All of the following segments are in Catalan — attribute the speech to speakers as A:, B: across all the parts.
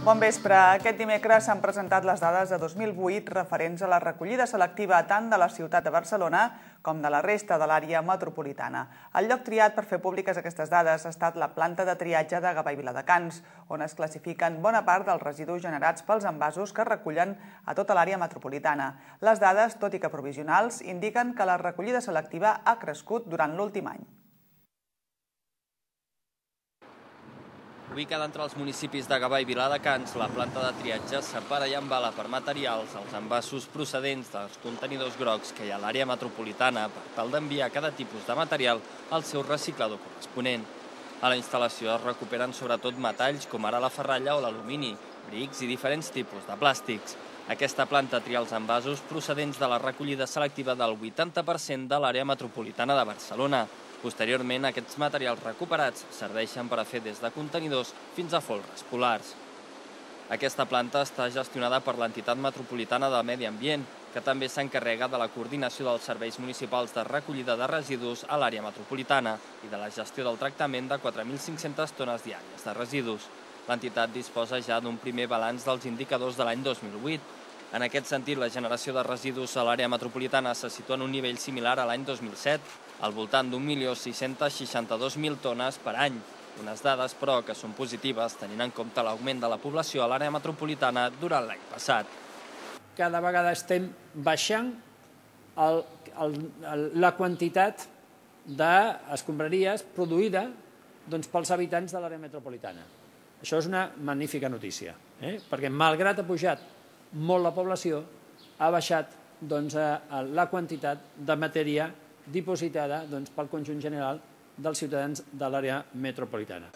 A: Bon vespre. Aquest dimecres s'han presentat les dades de 2008 referents a la recollida selectiva tant de la ciutat de Barcelona com de la resta de l'àrea metropolitana. El lloc triat per fer públiques aquestes dades ha estat la planta de triatge de Gavà i Viladecans, on es classifiquen bona part dels residus generats pels envasos que es recullen a tota l'àrea metropolitana. Les dades, tot i que provisionals, indiquen que la recollida selectiva ha crescut durant l'últim any.
B: Ubicada entre els municipis de Gavà i Viladecans, la planta de triatge separa i embala per materials els envasos procedents dels contenidors grocs que hi ha a l'àrea metropolitana per tal d'enviar cada tipus de material al seu reciclador corresponent. A la instal·lació es recuperen sobretot metalls com ara la ferralla o l'alumini, brics i diferents tipus de plàstics. Aquesta planta tria els envasos procedents de la recollida selectiva del 80% de l'àrea metropolitana de Barcelona. Posteriorment, aquests materials recuperats serveixen per a fer des de contenidors fins a folres polars. Aquesta planta està gestionada per l'entitat metropolitana de Medi Ambient, que també s'encarrega de la coordinació dels serveis municipals de recollida de residus a l'àrea metropolitana i de la gestió del tractament de 4.500 tones diàries de residus. L'entitat disposa ja d'un primer balanç dels indicadors de l'any 2008. En aquest sentit, la generació de residus a l'àrea metropolitana se situa en un nivell similar a l'any 2007, al voltant d'1.662.000 tones per any. Unes dades, però, que són positives tenint en compte l'augment de la població a l'àrea metropolitana durant l'any passat.
C: Cada vegada estem baixant la quantitat d'escombraries produïda pels habitants de l'àrea metropolitana. Això és una magnífica notícia, perquè malgrat ha pujat molt la població, ha baixat la quantitat de matèria dipositada pel conjunt general dels ciutadans de l'àrea metropolitana.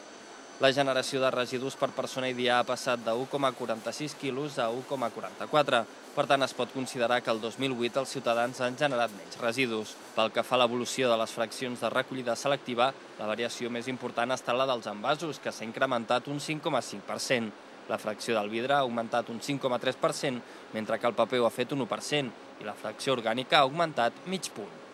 B: La generació de residus per persona i dia ha passat de 1,46 quilos a 1,44. Per tant, es pot considerar que el 2008 els ciutadans han generat menys residus. Pel que fa a l'evolució de les fraccions de recollida selectiva, la variació més important ha estat la dels envasos, que s'ha incrementat un 5,5%. La fracció del vidre ha augmentat un 5,3%, mentre que el paper ho ha fet un 1%, i la fracció orgànica ha augmentat mig punt.